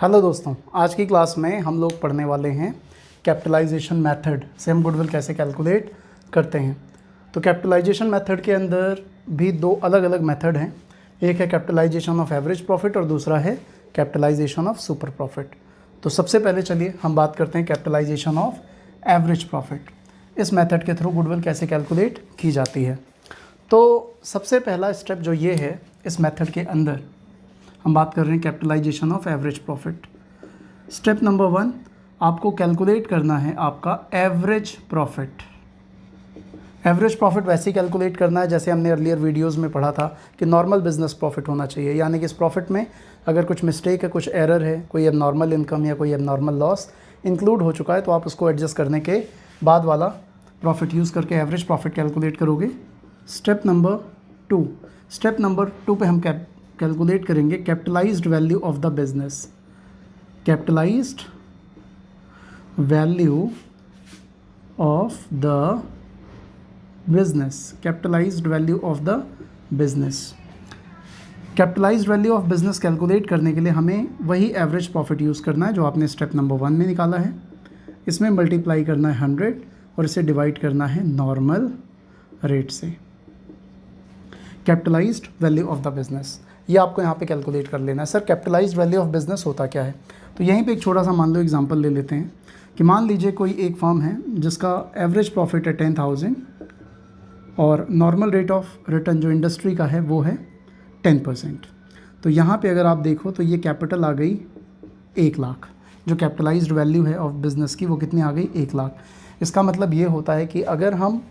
Hello दोस्तों, आज की क्लास में हम लोग पढ़ने वाले हैं कैपिटलाइजेशन मेथड से हम गुडविल कैसे कैलकुलेट करते हैं। तो कैपिटलाइजेशन मेथड के अंदर भी दो अलग अलग मेथड हैं। एक है कैपिटलाइजेशन ऑफ एवरेज प्रॉफिट और दूसरा है कैपिटलाइजेशन ऑफ सुपर प्रॉफिट। तो सबसे पहले चलिए हम बात करते हैं कैपिटलाइजेशन ऑफ एवरेज प्रॉफिट। इस मेथड के थ्रू गुडविल कैसे कैलकुलेट की जाती है। तो सबसे पहला स्टेप जो ये है, इस मेथड के अंदर हम बात कर रहे हैं capitalization of average profit. Step number 1, आपको कैलकुलेट करना है आपका एवरेज प्रॉफिट। एवरेज प्रॉफिट वैसे ही कैलकुलेट करना है जैसे हमने अर्लियर वीडियोस में पढ़ा था कि नॉर्मल बिजनेस प्रॉफिट होना चाहिए, यानी कि इस प्रॉफिट में अगर कुछ मिस्टेक है, कुछ एरर है, कोई एबनॉर्मल इनकम या कोई एबनॉर्मल लॉस इंक्लूड हो चुका है, तो आप उसको एडजस्ट करने के बाद वाला प्रॉफिट यूज़ करके एवरेज प्रॉफिट कैलकुलेट करोगे। स्टेप नंबर 2 पे हम कैलकुलेट करेंगे capitalised value of the business. Capitalised value of the business. Capitalised value of the business. Capitalised value of business calculate करने के लिए हमें वही एवरेज प्रॉफिट यूज़ करना है जो आपने स्टेप नंबर 1 में निकाला है। इसमें मल्टीप्लाई करना है 100 और इसे डिवाइड करना है नॉर्मल रेट से। Capitalised value of the business, ये आपको यहाँ पे कैलकुलेट कर लेना है। Sir capitalised value of business होता क्या है? तो यहीं पे एक छोटा सा मान लो एग्जांपल ले लेते हैं कि मान लीजिए कोई एक फर्म है जिसका एवरेज प्रॉफिट है 10,000 और नॉर्मल रेट ऑफ रिटर्न जो इंडस्ट्री का है वो है 10%। तो यहाँ पे अगर आप देखो तो ये कैपिटल आ गई 1 लाख। जो कैपिटलाइज्ड वैल्यू है ऑफ बिज़नेस की वो कितनी आ गई? 1 लाख। इसका मतलब ये होता है कि अगर हम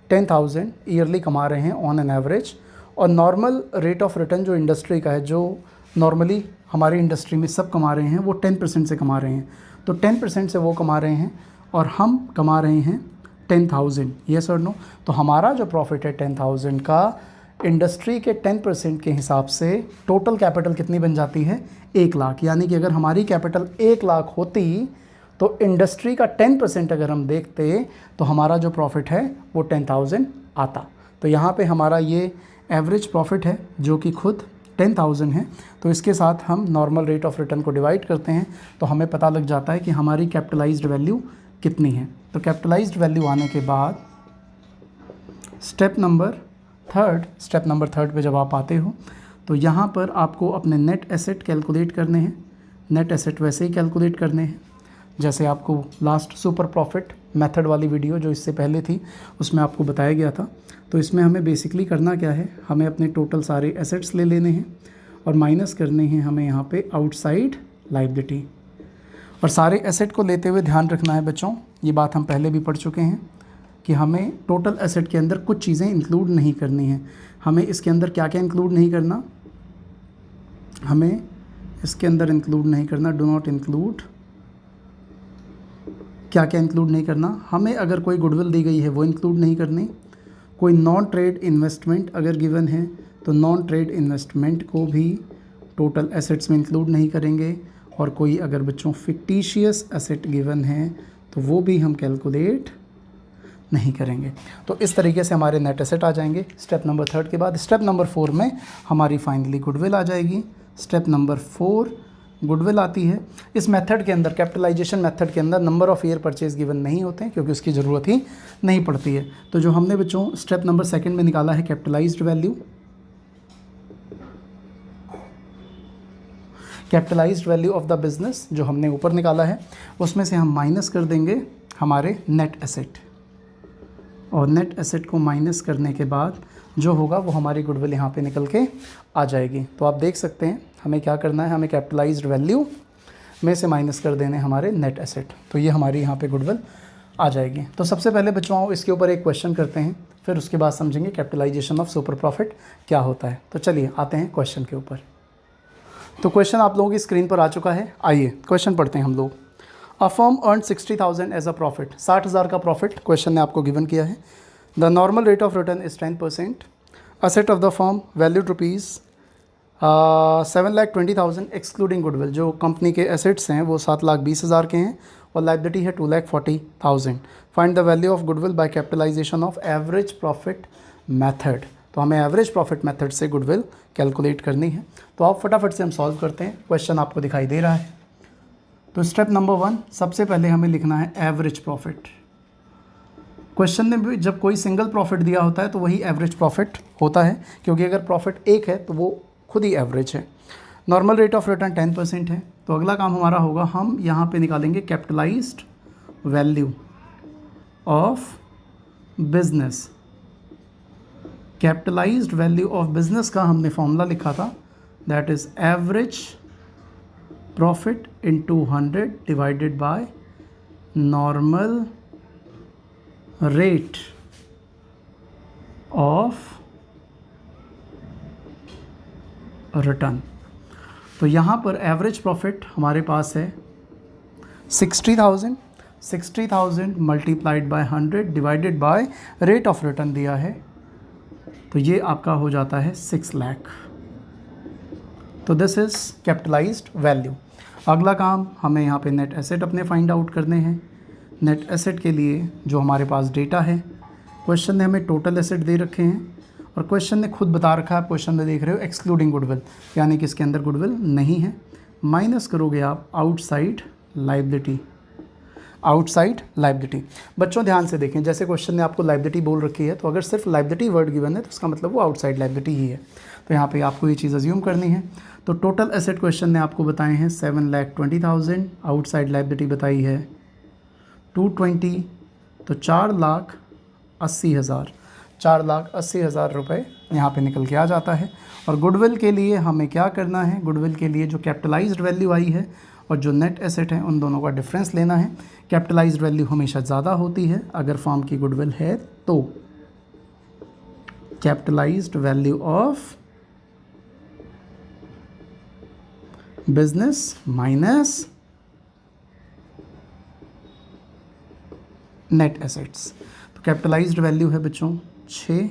10,000 ईयरली कमा रहे हैं ऑन एन एवरेज और नॉर्मल रेट ऑफ रिटर्न जो इंडस्ट्री का है, जो नॉर्मली हमारी इंडस्ट्री में सब कमा रहे हैं, वो 10% से कमा रहे हैं। तो 10% से वो कमा रहे हैं और हम कमा रहे हैं 10,000। येस और नो? तो हमारा जो प्रॉफिट है 10,000 का, इंडस्ट्री के 10% के हिसाब से टोटल कैपिटल कितनी बन जाती है? 1 लाख। यानी कि अगर हमारी कैपिटल 1 लाख होती तो इंडस्ट्री का 10% अगर हम देखते तो हमारा जो प्रॉफिट है वो 10,000 आता। तो यहाँ पे हमारा ये एवरेज प्रॉफिट है जो कि खुद 10,000 है। तो इसके साथ हम नॉर्मल रेट ऑफ रिटर्न को डिवाइड करते हैं तो हमें पता लग जाता है कि हमारी कैपिटलाइज्ड वैल्यू कितनी है। तो कैपिटलाइज्ड वैल्यू आने के बाद स्टेप नंबर थर्ड पे जब आप आते हो तो यहाँ पर आपको अपने नेट एसेट कैलकुलेट करने हैं। नेट एसेट वैसे ही कैलकुलेट करने हैं जैसे आपको लास्ट सुपर प्रॉफिट मेथड वाली वीडियो जो इससे पहले थी उसमें आपको बताया गया था। तो इसमें हमें बेसिकली करना क्या है, हमें अपने टोटल सारे एसेट्स ले लेने हैं और माइनस करने हैं हमें यहाँ पे आउटसाइड लायबिलिटी। और सारे एसेट को लेते हुए ध्यान रखना है बच्चों, ये बात हम पहले भी पढ़ चुके हैं कि हमें टोटल एसेट के अंदर कुछ चीज़ें इंक्लूड नहीं करनी हैं। हमें इसके अंदर क्या क्या इंक्लूड नहीं करना? हमें इसके अंदर इंक्लूड नहीं करना, डू नॉट इंक्लूड। क्या क्या इंक्लूड नहीं करना? हमें अगर कोई गुडविल दी गई है वो इंक्लूड नहीं करनी। कोई नॉन ट्रेड इन्वेस्टमेंट अगर गिवन है तो नॉन ट्रेड इन्वेस्टमेंट को भी टोटल एसेट्स में इंक्लूड नहीं करेंगे। और कोई अगर बच्चों फिक्टिशियस एसेट गिवन है तो वो भी हम कैलकुलेट नहीं करेंगे। तो इस तरीके से हमारे नेट एसेट आ जाएंगे स्टेप नंबर 3 के बाद। स्टेप नंबर 4 में हमारी फाइनली गुडविल आ जाएगी। स्टेप नंबर 4 गुडविल आती है। इस मेथड के अंदर, कैपिटलाइजेशन मेथड के अंदर number of year purchase given नहीं होते हैं क्योंकि उसकी ज़रूरत ही नहीं पड़ती है। तो जो हमने बच्चों स्टेप नंबर 2 में निकाला है capitalised value of the business, जो हमने ऊपर निकाला है उसमें से हम माइनस कर देंगे हमारे नेट एसेट। और नेट एसेट को माइनस करने के बाद जो होगा वो हमारी गुडविल यहाँ पे निकल के आ जाएगी। तो आप देख सकते हैं हमें क्या करना है, हमें कैपिटलाइज्ड वैल्यू में से माइनस कर देने हमारे नेट एसेट। तो ये हमारी यहाँ पे गुडविल आ जाएगी। तो सबसे पहले बच्चों आओ इसके ऊपर एक क्वेश्चन करते हैं, फिर उसके बाद समझेंगे कैपिटलाइजेशन ऑफ सुपर प्रॉफिट क्या होता है। तो चलिए आते हैं क्वेश्चन के ऊपर। तो क्वेश्चन आप लोगों की स्क्रीन पर आ चुका है। आइए क्वेश्चन पढ़ते हैं हम लोग। A firm earn 60,000 as a profit. 60,000 का प्रॉफिट क्वेश्चन ने आपको गिवन किया है। The normal rate of return is 10%। Asset of the firm valued rupees 7,20,000 excluding goodwill. जो कंपनी के एसेट्स हैं वो 7,20,000 के हैं और लायबिलिटी है 2,40,000। Find the value of goodwill by capitalization of average profit method. तो हमें एवरेज प्रॉफिट मेथड से गुडविल कैलकुलेट करनी है। तो आप फटाफट से हम सॉल्व करते हैं। क्वेश्चन आपको दिखाई दे रहा है। तो स्टेप नंबर 1 सबसे पहले हमें लिखना है एवरेज प्रॉफिट। क्वेश्चन में भी जब कोई सिंगल प्रॉफिट दिया होता है तो वही एवरेज प्रॉफिट होता है, क्योंकि अगर प्रॉफिट एक है तो वो खुद ही एवरेज है। नॉर्मल रेट ऑफ रिटर्न 10% है। तो अगला काम हमारा होगा, हम यहाँ पे निकालेंगे capitalised value of business. Capitalised value of business का हमने फॉर्मूला लिखा था, that is average profit into 100 divided by normal rate of return. तो यहाँ पर एवरेज प्रॉफिट हमारे पास है 60,000 multiplied by 100 divided by rate of return दिया है, तो ये आपका हो जाता है 6 लाख। तो दिस इज़ कैपिटलाइज्ड वैल्यू। अगला काम हमें यहाँ पे नेट एसेट अपने फाइंड आउट करने हैं। नेट एसेट के लिए जो हमारे पास डेटा है, क्वेश्चन ने हमें टोटल एसेट दे रखे हैं और क्वेश्चन ने खुद बता रखा है, आप क्वेश्चन में देख रहे हो एक्सक्लूडिंग गुडविल, यानी कि इसके अंदर गुडविल नहीं है। माइनस करोगे आप आउटसाइड लायबिलिटी। आउटसाइड लायबिलिटी, बच्चों ध्यान से देखें, जैसे क्वेश्चन ने आपको लायबिलिटी बोल रखी है, तो अगर सिर्फ लायबिलिटी वर्ड गिवन है तो उसका मतलब वो आउटसाइड लायबिलिटी ही है। तो यहाँ पे आपको ये चीज़ अज्यूम करनी है। तो टोटल एसेट क्वेश्चन ने आपको बताए हैं 7,20,000, आउटसाइड लायबिलिटी बताई है 220, तो 4,80,000, 4,80,000 रुपये यहाँ पे निकल के आ जाता है। और गुडविल के लिए हमें क्या करना है, गुडविल के लिए जो कैपिटलाइज्ड वैल्यू आई है और जो नेट एसेट है उन दोनों का डिफरेंस लेना है। कैपिटलाइज्ड वैल्यू हमेशा ज़्यादा होती है अगर फर्म की गुडविल है तो। Capitalised value of business minus net assets. तो कैपिटलाइज्ड वैल्यू है बच्चों 6,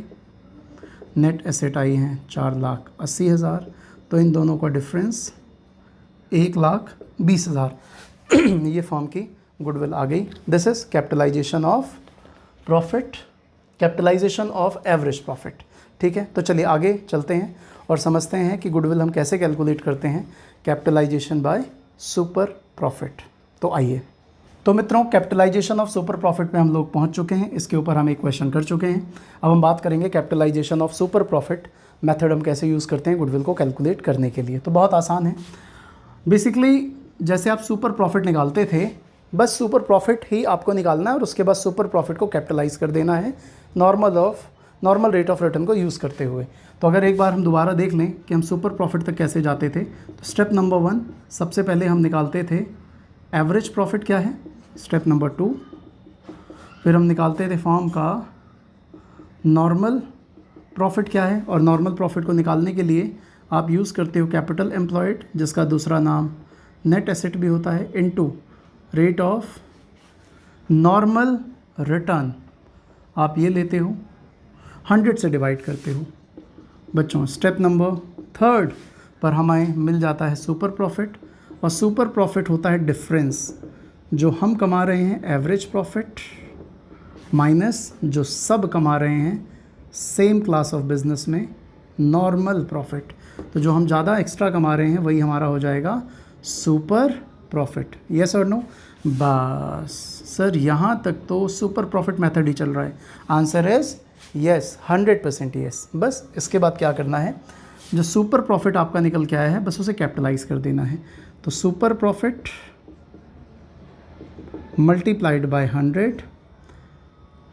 नेट एसेट आई हैं 4,80,000, तो इन दोनों का डिफरेंस 1,20,000 ये फॉर्म की गुडविल आ गई। This is capitalization of profit, capitalization of average profit. ठीक है, तो चलिए आगे चलते हैं और समझते हैं कि गुडविल हम कैसे कैलकुलेट करते हैं, कैपिटलाइजेशन बाय सुपर प्रॉफिट। तो आइए, तो मित्रों कैपिटलाइजेशन ऑफ सुपर प्रॉफिट में हम लोग पहुंच चुके हैं। इसके ऊपर हम एक क्वेश्चन कर चुके हैं। अब हम बात करेंगे capitalization of super profit method हम कैसे यूज़ करते हैं गुडविल को कैलकुलेट करने के लिए। तो बहुत आसान है। बेसिकली जैसे आप सुपर प्रॉफिट निकालते थे, बस सुपर प्रॉफिट ही आपको निकालना है और उसके बाद सुपर प्रॉफिट को कैपिटलाइज कर देना है नॉर्मल रेट ऑफ रिटर्न को यूज़ करते हुए। तो अगर एक बार हम दोबारा देख लें कि हम सुपर प्रॉफिट तक कैसे जाते थे, तो स्टेप नंबर 1 सबसे पहले हम निकालते थे एवरेज प्रॉफिट क्या है, स्टेप नंबर 2 फिर हम निकालते थे फॉर्म का नॉर्मल प्रॉफिट क्या है, और नॉर्मल प्रॉफिट को निकालने के लिए आप यूज़ करते हो कैपिटल एम्प्लॉयड, जिसका दूसरा नाम नेट एसेट भी होता है, into rate of normal return. आप ये लेते हो 100 से डिवाइड करते हो। बच्चों स्टेप नंबर 3 पर हमें मिल जाता है सुपर प्रॉफिट, और सुपर प्रॉफिट होता है डिफरेंस जो हम कमा रहे हैं एवरेज प्रॉफिट माइनस जो सब कमा रहे हैं सेम क्लास ऑफ बिजनेस में नॉर्मल प्रॉफिट। तो जो हम ज़्यादा एक्स्ट्रा कमा रहे हैं वही हमारा हो जाएगा सुपर प्रॉफिट। यस और नो? बस सर यहाँ तक तो सुपर प्रॉफिट मेथड ही चल रहा है। Answer is yes, 100% yes. बस इसके बाद क्या करना है, जो सुपर प्रॉफिट आपका निकल के आया है बस उसे कैपिटलाइज कर देना है। तो super profit multiplied by 100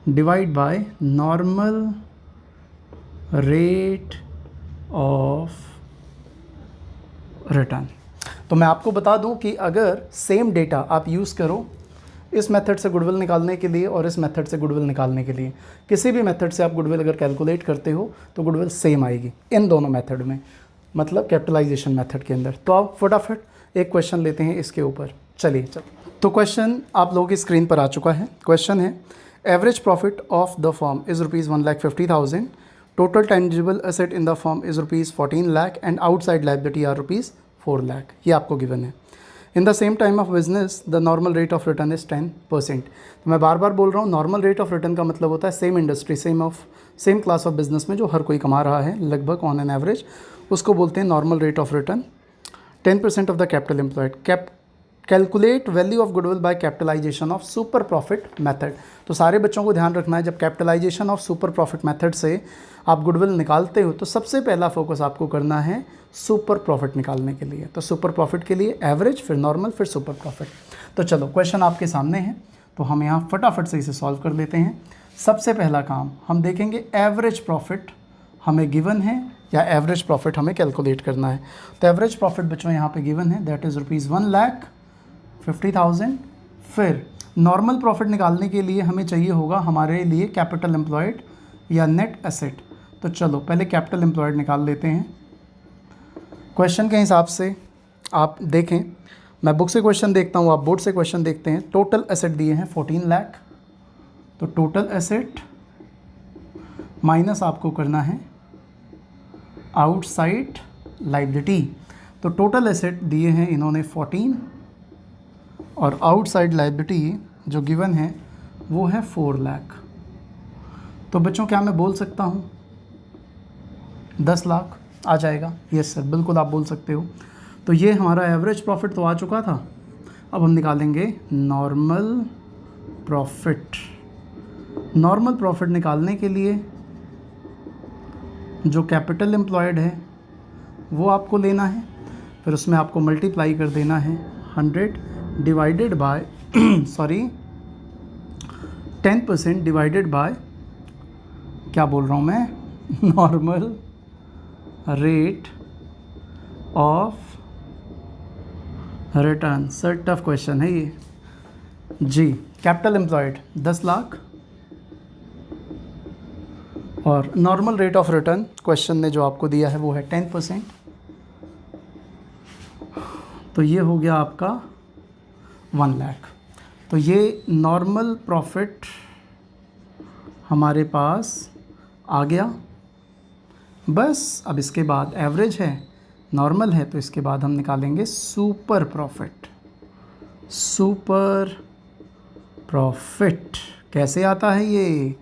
divide by normal rate of return. तो मैं आपको बता दूं कि अगर सेम डेटा आप यूज़ करो इस मेथड से गुडविल निकालने के लिए और इस मेथड से गुडविल निकालने के लिए, किसी भी मेथड से आप गुडविल अगर कैलकुलेट करते हो तो गुडविल सेम आएगी इन दोनों मेथड में, मतलब कैपिटलाइजेशन मेथड के अंदर। तो आप फटाफट एक क्वेश्चन लेते हैं इसके ऊपर। चलिए तो क्वेश्चन आप लोगों की स्क्रीन पर आ चुका है। क्वेश्चन है average profit of the firm is ₹1,50,000, total tangible asset in the firm is ₹14 lakh and outside liability are ₹4 lakh. ये आपको गिवन है। In the same time of business the normal rate of return is 10%। तो मैं बार बार बोल रहा हूँ, normal rate of return का मतलब होता है same industry same class of business में जो हर कोई कमा रहा है लगभग ऑन एन एवरेज, उसको बोलते हैं normal rate of return. 10% of the capital employed. Calculate value of goodwill by capitalization of super profit method. तो सारे बच्चों को ध्यान रखना है, जब capitalization of super profit method से आप गुडविल निकालते हो तो सबसे पहला फोकस आपको करना है सुपर प्रॉफिट निकालने के लिए। तो सुपर प्रॉफिट के लिए एवरेज, फिर नॉर्मल, फिर सुपर प्रॉफिट। तो चलो क्वेश्चन आपके सामने है, तो हम यहाँ फटाफट से इसे सॉल्व कर लेते हैं। सबसे पहला काम हम देखेंगे एवरेज प्रॉफिट हमें गिवन है या एवरेज प्रॉफिट हमें कैलकुलेट करना है। तो एवरेज प्रॉफिट बच्चों यहाँ पे गिवन है, दैट इज़ ₹1,50,000। फिर नॉर्मल प्रॉफिट निकालने के लिए हमें चाहिए होगा हमारे लिए कैपिटल एम्प्लॉयड या नेट एसेट। तो चलो पहले कैपिटल एम्प्लॉयड निकाल लेते हैं। क्वेश्चन के हिसाब से आप देखें, मैं बुक से क्वेश्चन देखता हूँ, आप बोर्ड से क्वेश्चन देखते हैं। टोटल एसेट दिए हैं 14 लाख, तो टोटल एसेट माइनस आपको करना है आउटसाइड लायबिलिटी। तो टोटल एसेट दिए हैं इन्होंने 14 और आउटसाइड लायबिलिटी जो गिवन है वो है 4 लाख। तो बच्चों क्या मैं बोल सकता हूँ 10 लाख आ जाएगा? यस सर, बिल्कुल आप बोल सकते हो। तो ये हमारा एवरेज प्रॉफिट तो आ चुका था। अब हम निकालेंगे नॉर्मल प्रॉफिट। नॉर्मल प्रॉफिट निकालने के लिए जो कैपिटल एम्प्लॉयड है वो आपको लेना है, फिर उसमें आपको मल्टीप्लाई कर देना है 100 डिवाइडेड बाय 10% डिवाइडेड बाय, क्या बोल रहा हूँ मैं, normal rate of return. Sir tough question है ये जी। कैपिटल एम्प्लॉयड 10 लाख और normal rate of return question ने जो आपको दिया है वो है 10%। तो ये हो गया आपका 1 लाख। तो ये नॉर्मल प्रॉफिट हमारे पास आ गया। बस अब इसके बाद एवरेज है, नॉर्मल है, तो इसके बाद हम निकालेंगे सुपर प्रॉफिट। सुपर प्रॉफिट कैसे आता है ये?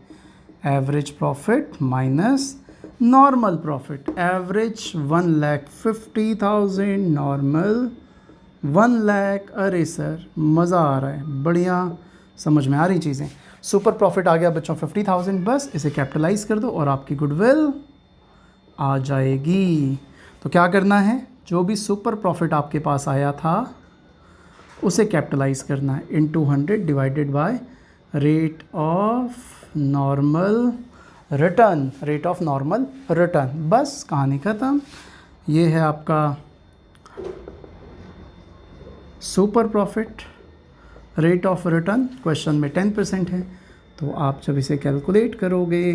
Average profit minus normal profit. Average 1,50,000, normal 1 lakh. अरे सर मज़ा आ रहा है, बढ़िया समझ में आ रही चीज़ें। सुपर प्रॉफिट आ गया बच्चों 50,000, बस इसे कैपिटलाइज कर दो और आपकी गुडविल आ जाएगी। तो क्या करना है, जो भी सुपर प्रॉफिट आपके पास आया था उसे कैपिटलाइज करना है into 100 divided by rate of normal return. Rate of normal return, बस कहानी ख़त्म। ये है आपका super profit. Rate of return question में 10% है, तो आप जब इसे कैलकुलेट करोगे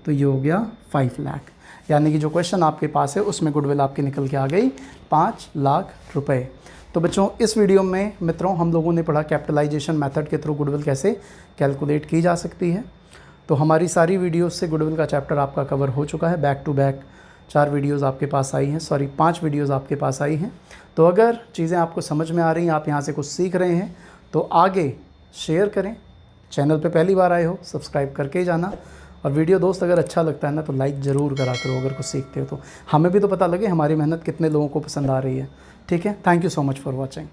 तो ये हो गया 5 लाख। यानी कि जो क्वेश्चन आपके पास है उसमें गुडविल आपकी निकल के आ गई 5 लाख रुपए। तो बच्चों इस वीडियो में मित्रों हम लोगों ने पढ़ा कैपिटलाइजेशन मेथड के थ्रू गुडविल कैसे कैलकुलेट की जा सकती है। तो हमारी सारी वीडियोस से गुडविल का चैप्टर आपका कवर हो चुका है। बैक टू बैक 4 वीडियोस आपके पास आई हैं, 5 वीडियोस आपके पास आई हैं। तो अगर चीज़ें आपको समझ में आ रही हैं, आप यहाँ से कुछ सीख रहे हैं, तो आगे शेयर करें। चैनल पे पहली बार आए हो सब्सक्राइब करके जाना, और वीडियो दोस्त अगर अच्छा लगता है ना तो लाइक ज़रूर करा करो। अगर कुछ सीखते हो तो हमें भी तो पता लगे हमारी मेहनत कितने लोगों को पसंद आ रही है। ठीक है, thank you so much for watching.